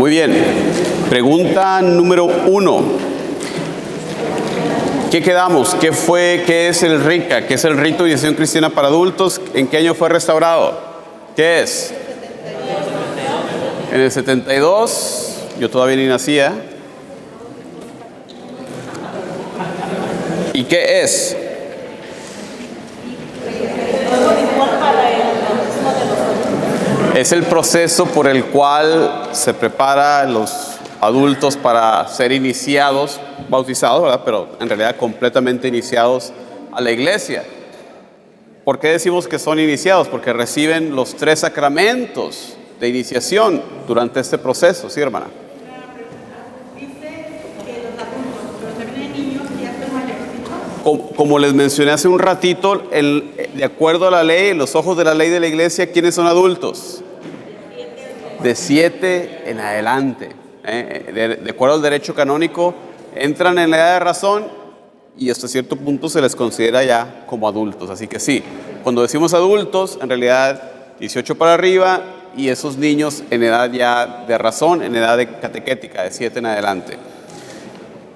Muy bien. Pregunta número 1. ¿Qué quedamos? ¿Qué es el RICA? ¿Qué es el Rito de Iniciación Cristiana para Adultos? ¿En qué año fue restaurado? ¿Qué es? En el 72. Yo todavía ni nacía. ¿Y qué es? Es el proceso por el cual se prepara a los adultos para ser iniciados, bautizados, ¿verdad? Pero en realidad completamente iniciados a la iglesia. ¿Por qué decimos que son iniciados? Porque reciben los 3 sacramentos de iniciación durante este proceso, ¿sí, hermana? Como les mencioné hace un ratito, de acuerdo a la ley, en los ojos de la ley de la iglesia, ¿quiénes son adultos? De 7 en adelante. De acuerdo al derecho canónico, entran en la edad de razón y hasta cierto punto se les considera ya como adultos. Así que sí, cuando decimos adultos, en realidad 18 para arriba, y esos niños en edad ya de razón, en edad de catequética, de 7 en adelante.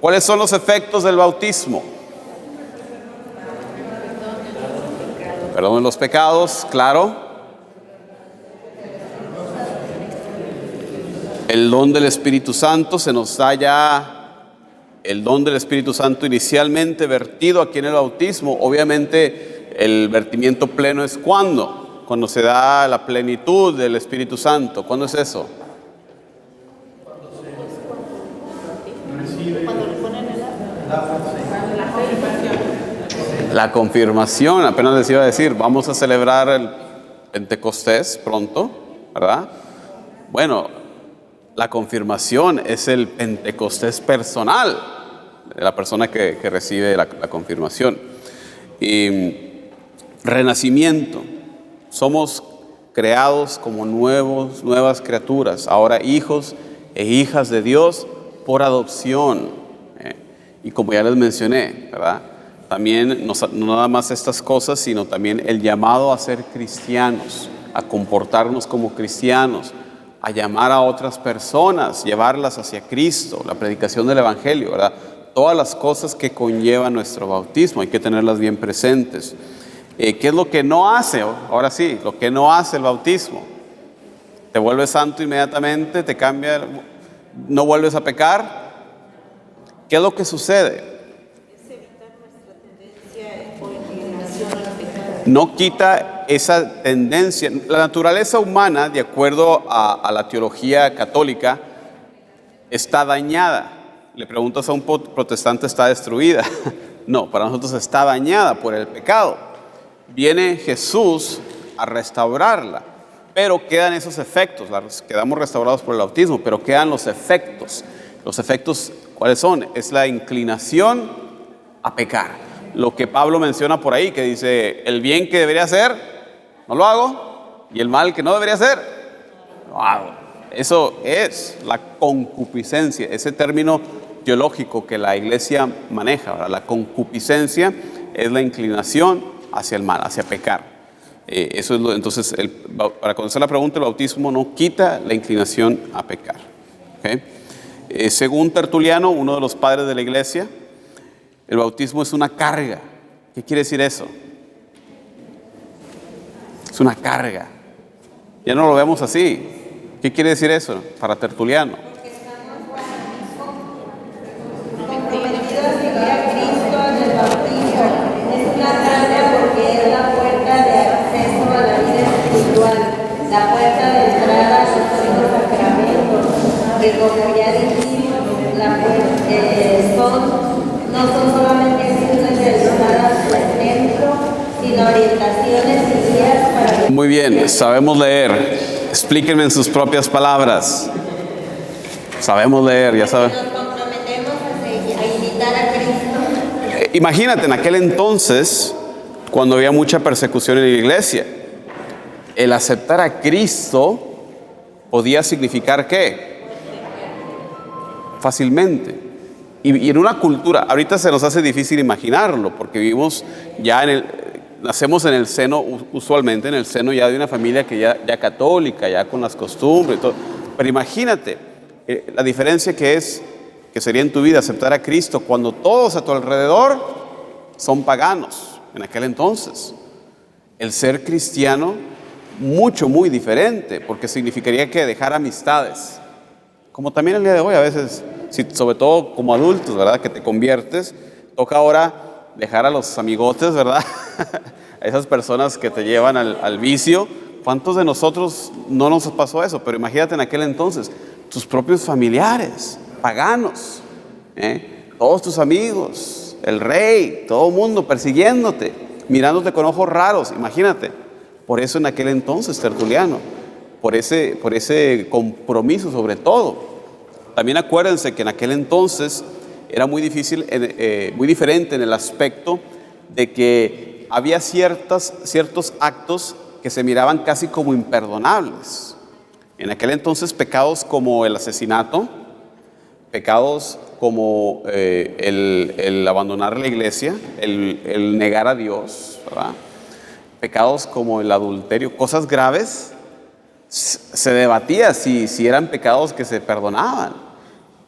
¿Cuáles son los efectos del bautismo? Perdón de los pecados, claro. El don del Espíritu Santo, se nos da ya el don del Espíritu Santo inicialmente vertido aquí en el bautismo. Obviamente el vertimiento pleno es cuando se da la plenitud del Espíritu Santo. ¿Cuándo es eso? La confirmación, apenas les iba a decir, vamos a celebrar el Pentecostés pronto, ¿verdad? Bueno, la confirmación es el Pentecostés personal de la persona que recibe la confirmación. Y renacimiento, somos creados como nuevas criaturas, ahora hijos e hijas de Dios por adopción. Y como ya les mencioné, ¿verdad? También no nada más estas cosas, sino también el llamado a ser cristianos, a comportarnos como cristianos, a llamar a otras personas, llevarlas hacia Cristo, la predicación del Evangelio, ¿verdad? Todas las cosas que conllevan nuestro bautismo, hay que tenerlas bien presentes. ¿Qué es lo que no hace? Ahora sí, lo que no hace el bautismo. Te vuelves santo inmediatamente, te cambia, no vuelves a pecar. ¿Qué es lo que sucede? No quita esa tendencia. La naturaleza humana, de acuerdo a la teología católica, está dañada. Le preguntas a un protestante, ¿está destruida? No, para nosotros está dañada por el pecado. Viene Jesús a restaurarla, pero quedan esos efectos. Quedamos restaurados por el bautismo, pero quedan los efectos. Los efectos, ¿cuáles son? Es la inclinación a pecar. Lo que Pablo menciona por ahí, que dice, el bien que debería hacer, no lo hago, y el mal que no debería hacer, lo hago. Eso es la concupiscencia, ese término teológico que la iglesia maneja, ¿verdad? La concupiscencia es la inclinación hacia el mal, hacia pecar. Eso es entonces, para contestar la pregunta, el bautismo no quita la inclinación a pecar. ¿Okay? Según Tertuliano, uno de los padres de la iglesia, el bautismo es una carga. ¿Qué quiere decir eso? Es una carga. Ya no lo vemos así. ¿Qué quiere decir eso para Tertuliano? Comprometidos a seguir a Cristo en el bautismo. Es una carga porque es la puerta de acceso a la vida espiritual, la puerta de entrada a los cinco sacramentos, que como ya dijimos, no son solamente signos realizadas por ejemplo, sino orientaciones y guías para... Muy bien, sabemos leer. Explíquenme en sus propias palabras. Sabemos leer, ya saben. Nos comprometemos a imitar a Cristo. Imagínate, en aquel entonces, cuando había mucha persecución en la iglesia, el aceptar a Cristo podía significar ¿qué? Fácilmente. Y en una cultura, ahorita se nos hace difícil imaginarlo, porque vivimos ya nacemos en el seno, usualmente en el seno ya de una familia que ya católica, ya con las costumbres y todo. Pero imagínate, La diferencia que sería en tu vida aceptar a Cristo cuando todos a tu alrededor son paganos en aquel entonces. El ser cristiano, muy diferente, porque significaría que dejar amistades. Como también el día de hoy, a veces, sobre todo como adultos, ¿verdad? Que te conviertes, toca ahora dejar a los amigotes, ¿verdad? A esas personas que te llevan al vicio. ¿Cuántos de nosotros no nos pasó eso? Pero imagínate en aquel entonces, tus propios familiares, paganos, todos tus amigos, el rey, todo el mundo persiguiéndote, mirándote con ojos raros, imagínate. Por eso en aquel entonces, Tertuliano, por ese compromiso sobre todo. También acuérdense que en aquel entonces era muy difícil, muy diferente en el aspecto de que había ciertos actos que se miraban casi como imperdonables. En aquel entonces pecados como el asesinato, pecados como el abandonar la iglesia, el negar a Dios, ¿verdad? Pecados como el adulterio, cosas graves, se debatía si eran pecados que se perdonaban.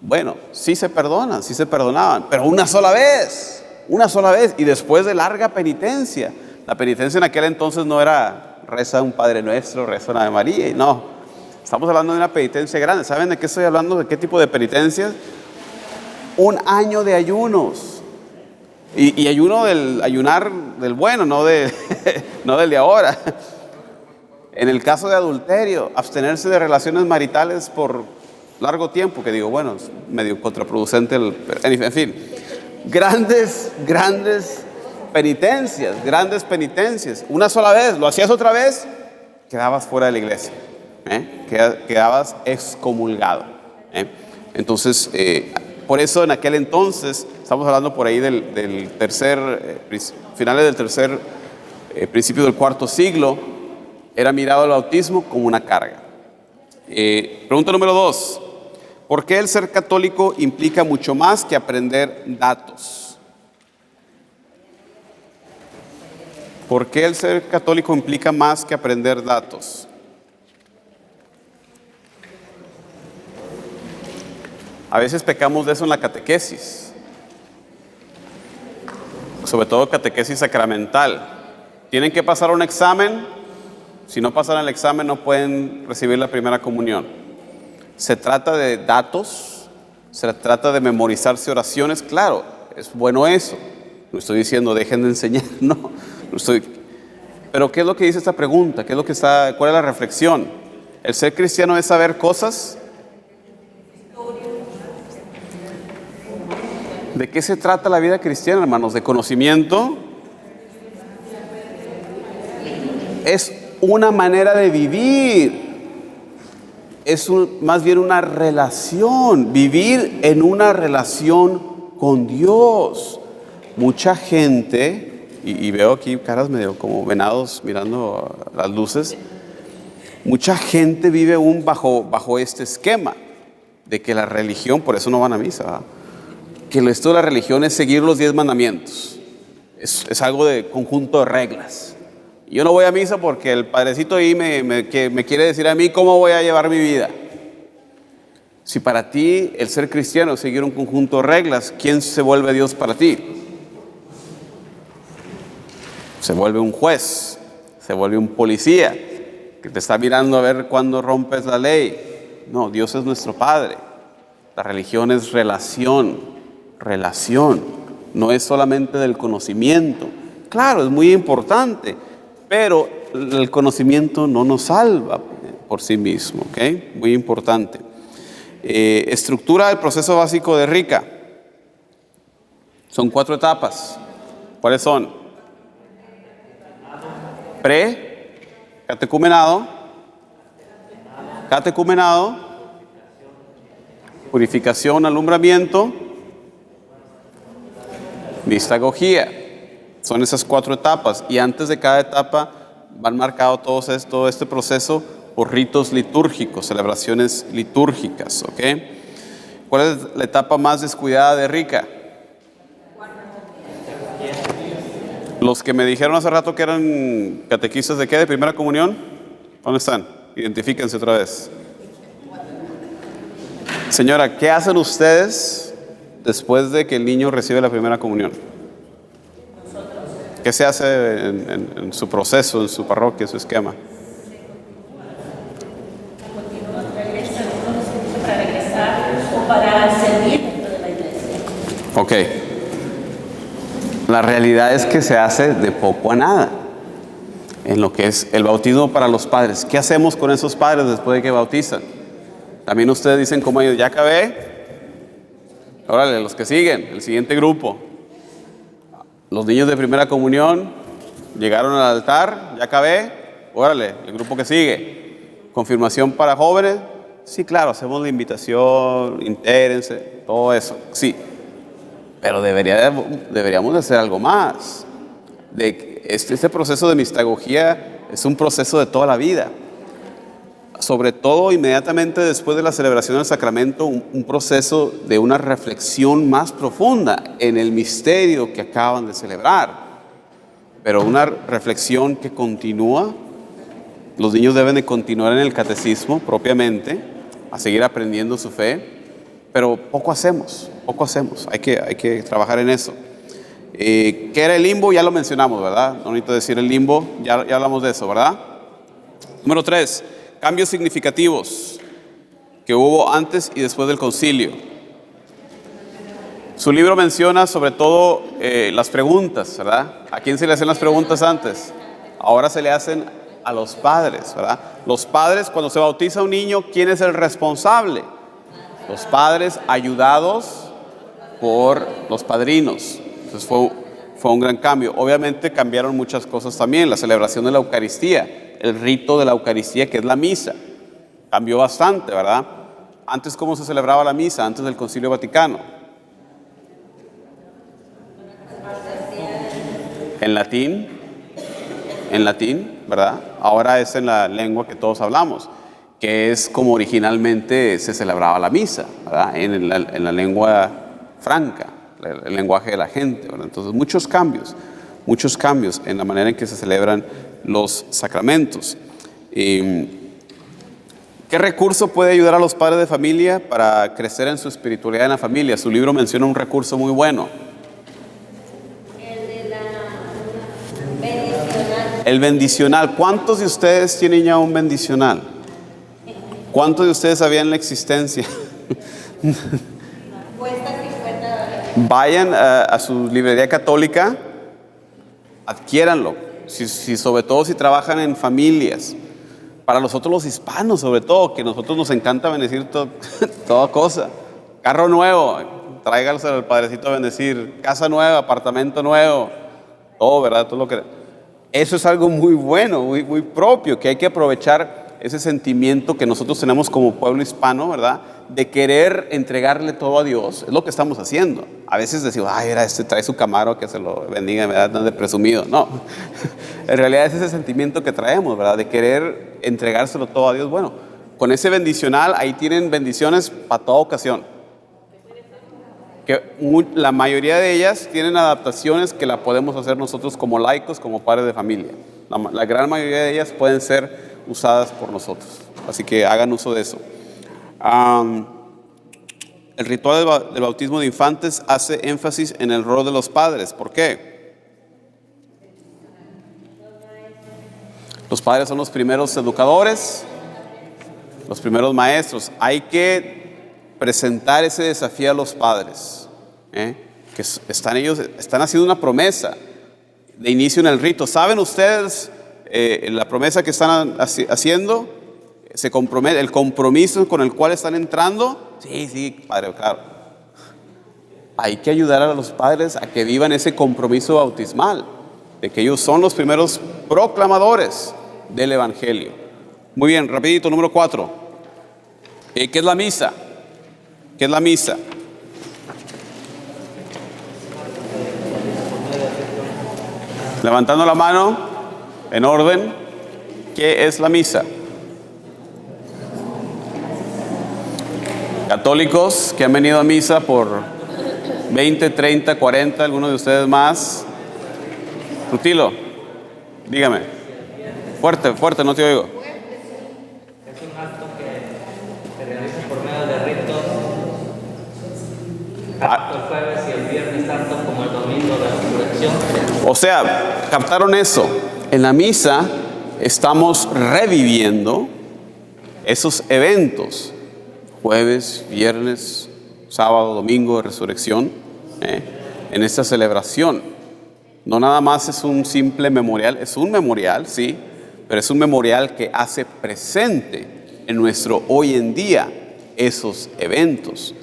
Bueno, sí se perdonaban, pero una sola vez, y después de larga penitencia. La penitencia en aquel entonces no era reza un Padre Nuestro, reza una Ave María, y no. Estamos hablando de una penitencia grande. ¿Saben de qué estoy hablando? ¿De qué tipo de penitencias? 1 año de ayunos. Y ayuno ayunar del bueno, no del de ahora. En el caso de adulterio, abstenerse de relaciones maritales por largo tiempo, que digo, bueno, es medio contraproducente. En fin, grandes penitencias. Una sola vez, lo hacías otra vez, quedabas fuera de la iglesia. Quedabas excomulgado. Entonces, por eso en aquel entonces, estamos hablando por ahí del finales del tercer, principio del cuarto siglo, era mirado el bautismo como una carga. Pregunta número 2. ¿Por qué el ser católico implica mucho más que aprender datos? ¿Por qué el ser católico implica más que aprender datos? A veces pecamos de eso en la catequesis, sobre todo catequesis sacramental. Tienen que pasar un examen. Si no pasan el examen no pueden recibir la primera comunión. Se trata de datos, se trata de memorizarse oraciones. Claro, es bueno eso. No estoy diciendo dejen de enseñar, no estoy. Pero ¿qué es lo que dice esta pregunta? ¿Cuál es la reflexión? ¿El ser cristiano es saber cosas? ¿De qué se trata la vida cristiana, hermanos? ¿De conocimiento? Es una manera de vivir. Es más bien una relación. Vivir en una relación con Dios. Mucha gente, y veo aquí caras medio como venados mirando las luces. Mucha gente vive aún bajo este esquema de que la religión, por eso no van a misa, ¿verdad? Que esto de la religión es seguir los 10 mandamientos. Es algo de conjunto de reglas. Yo no voy a misa porque el padrecito ahí me quiere decir a mí cómo voy a llevar mi vida. Si para ti el ser cristiano es seguir un conjunto de reglas, ¿quién se vuelve Dios para ti? Se vuelve un juez, se vuelve un policía que te está mirando a ver cuándo rompes la ley. No, Dios es nuestro Padre. La religión es relación, no es solamente del conocimiento. Claro, es muy importante, pero el conocimiento no nos salva por sí mismo, ¿ok? Muy importante. Estructura del proceso básico de Rica. Son 4 etapas. ¿Cuáles son? Catecumenado, purificación, alumbramiento, mistagogía. Son esas 4 etapas, y antes de cada etapa van marcado todo este proceso por ritos litúrgicos, celebraciones litúrgicas, ¿ok? ¿Cuál es la etapa más descuidada de Rica? Los que me dijeron hace rato que eran catequistas ¿de qué? ¿De primera comunión? ¿Dónde están? Identifíquense otra vez. Señora, ¿qué hacen ustedes después de que el niño recibe la primera comunión? ¿Qué se hace en su proceso, en su parroquia, en su esquema? Para regresar o para servir dentro de la iglesia. Ok. La realidad es que se hace de poco a nada en lo que es el bautismo para los padres. ¿Qué hacemos con esos padres después de que bautizan? También ustedes dicen como ellos, ya acabé. Órale, los que siguen, el siguiente grupo. Los niños de primera comunión llegaron al altar, ya acabé. Órale, el grupo que sigue. Confirmación para jóvenes. Sí, claro, hacemos la invitación, intérense, todo eso, sí. Pero deberíamos de hacer algo más. Este proceso de mistagogía es un proceso de toda la vida. Sobre todo inmediatamente después de la celebración del sacramento, un proceso de una reflexión más profunda en el misterio que acaban de celebrar. Pero una reflexión que continúa. Los niños deben de continuar en el catecismo propiamente, a seguir aprendiendo su fe, pero poco hacemos, hay que trabajar en eso. ¿Qué era el limbo? Ya lo mencionamos, ¿verdad? No necesito decir el limbo, ya hablamos de eso, ¿verdad? Número 3, cambios significativos que hubo antes y después del concilio. Su libro menciona sobre todo las preguntas, ¿verdad? ¿A quién se le hacen las preguntas antes? Ahora se le hacen a los padres, ¿verdad? Los padres, cuando se bautiza un niño, ¿quién es el responsable? Los padres ayudados por los padrinos. Entonces fue un gran cambio. Obviamente cambiaron muchas cosas también. La celebración de la Eucaristía, el rito de la Eucaristía, que es la misa, cambió bastante, ¿verdad? Antes, ¿cómo se celebraba la misa? Antes del Concilio Vaticano. En latín, ¿verdad? Ahora es en la lengua que todos hablamos, que es como originalmente se celebraba la misa, ¿verdad? En la lengua franca, el lenguaje de la gente, ¿verdad? Entonces, muchos cambios en la manera en que se celebran los sacramentos. ¿Qué recurso puede ayudar a los padres de familia para crecer en su espiritualidad en la familia? Su libro menciona un recurso muy bueno. El bendicional. ¿Cuántos de ustedes tienen ya un bendicional? ¿Cuántos de ustedes sabían la existencia? Vayan a su librería católica, adquiéranlo. Sobre todo si trabajan en familias. Para nosotros los hispanos, sobre todo, que a nosotros nos encanta bendecir toda cosa. Carro nuevo, tráiganselo al padrecito a bendecir. Casa nueva, apartamento nuevo, todo, ¿verdad? Todo lo que... Eso es algo muy bueno, muy propio, que hay que aprovechar ese sentimiento que nosotros tenemos como pueblo hispano, ¿verdad? De querer entregarle todo a Dios. Es lo que estamos haciendo. A veces decimos, ay, era trae su Camaro, que se lo bendiga, ¿verdad? No es de presumido. No, en realidad es ese sentimiento que traemos, ¿verdad? De querer entregárselo todo a Dios. Bueno, con ese bendicional, ahí tienen bendiciones para toda ocasión. Que la mayoría de ellas tienen adaptaciones que la podemos hacer nosotros como laicos, como padres de familia. La gran mayoría de ellas pueden ser usadas por nosotros. Así que hagan uso de eso. El ritual del bautismo de infantes hace énfasis en el rol de los padres. ¿Por qué? Los padres son los primeros educadores, los primeros maestros. Hay que presentar ese desafío a los padres, que están haciendo una promesa de inicio en el rito. ¿Saben ustedes la promesa que están haciendo? El compromiso con el cual están entrando. Sí, padre, claro. Hay que ayudar a los padres a que vivan ese compromiso bautismal, de que ellos son los primeros proclamadores del Evangelio. Muy bien, rapidito, número 4. ¿Qué es la misa? ¿Qué es la misa? Levantando la mano, en orden. ¿Qué es la misa? Católicos que han venido a misa por 20, 30, 40, algunos de ustedes más. Rutilo, dígame. Fuerte, no te oigo. Es un acto que se realiza por medio de ritos tanto el jueves y el viernes tanto como el domingo de la resurrección. O sea, ¿captaron eso? En la misa estamos reviviendo esos eventos, jueves, viernes, sábado, domingo de resurrección, en esta celebración. No nada más es un simple memorial, es un memorial, sí, pero es un memorial que hace presente en nuestro hoy en día esos eventos.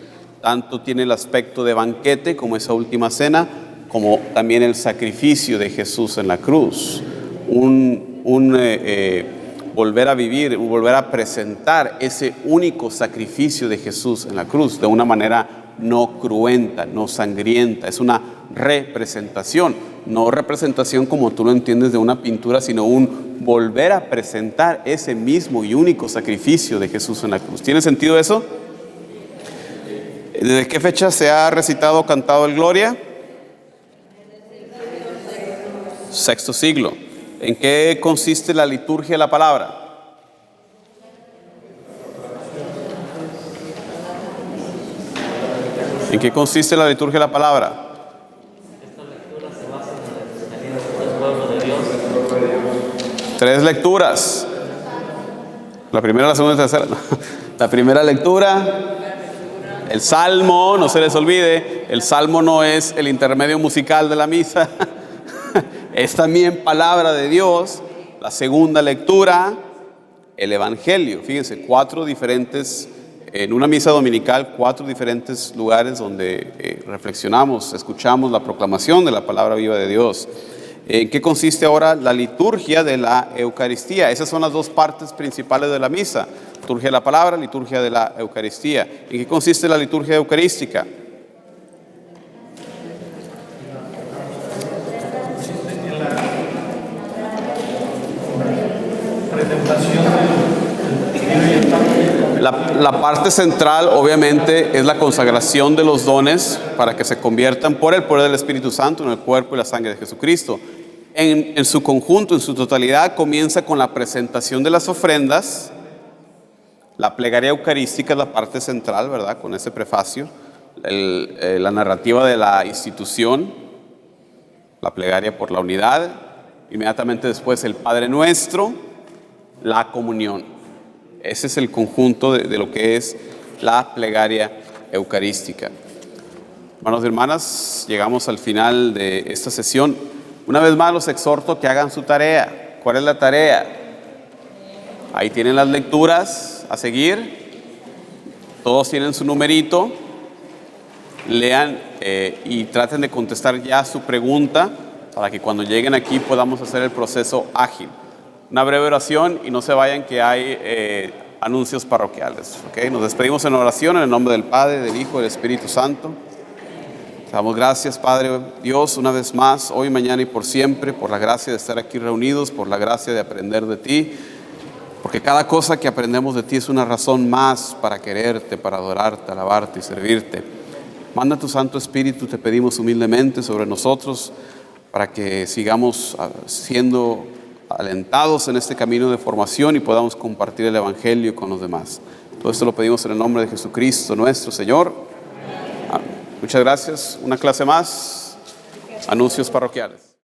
Tanto tiene el aspecto de banquete como esa última cena, como también el sacrificio de Jesús en la cruz. Volver a vivir, volver a presentar ese único sacrificio de Jesús en la cruz de una manera no cruenta, no sangrienta. Es una representación, no representación como tú lo entiendes de una pintura, sino un volver a presentar ese mismo y único sacrificio de Jesús en la cruz. ¿Tiene sentido eso? ¿Desde qué fecha se ha recitado o cantado el Gloria? Sexto siglo. ¿En qué consiste la liturgia de la palabra? ¿En qué consiste la liturgia de la palabra? Esta lectura se basa en el pueblo de Dios. 3 lecturas. La primera, la segunda y la tercera. La primera lectura, el Salmo, no se les olvide, el Salmo no es el intermedio musical de la misa. Es también palabra de Dios. La segunda lectura, el Evangelio. Fíjense, 4 diferentes, en una misa dominical, 4 diferentes lugares donde reflexionamos, escuchamos la proclamación de la palabra viva de Dios. ¿En qué consiste ahora la liturgia de la Eucaristía? Esas son las 2 partes principales de la misa. Liturgia de la palabra, liturgia de la Eucaristía. ¿En qué consiste la liturgia eucarística? La parte central, obviamente, es la consagración de los dones para que se conviertan por el poder del Espíritu Santo en el cuerpo y la sangre de Jesucristo. En su conjunto, en su totalidad, comienza con la presentación de las ofrendas. La plegaria eucarística es la parte central, ¿verdad? Con ese prefacio. La narrativa de la institución, la plegaria por la unidad. Inmediatamente después el Padre Nuestro, la comunión. Ese es el conjunto de lo que es la plegaria eucarística. Hermanos y hermanas, llegamos al final de esta sesión. Una vez más los exhorto que hagan su tarea. ¿Cuál es la tarea? Ahí tienen las lecturas a seguir. Todos tienen su numerito. Lean y traten de contestar ya su pregunta para que cuando lleguen aquí podamos hacer el proceso ágil. Una breve oración y no se vayan que hay anuncios parroquiales. ¿Okay? Nos despedimos en oración en el nombre del Padre, del Hijo y del Espíritu Santo. Damos gracias, Padre Dios, una vez más, hoy, mañana y por siempre, por la gracia de estar aquí reunidos, por la gracia de aprender de ti, porque cada cosa que aprendemos de ti es una razón más para quererte, para adorarte, alabarte y servirte. Manda tu Santo Espíritu, te pedimos humildemente sobre nosotros, para que sigamos siendo alentados en este camino de formación y podamos compartir el Evangelio con los demás. Todo esto lo pedimos en el nombre de Jesucristo, nuestro Señor. Amén. Muchas gracias. Una clase más. Anuncios parroquiales.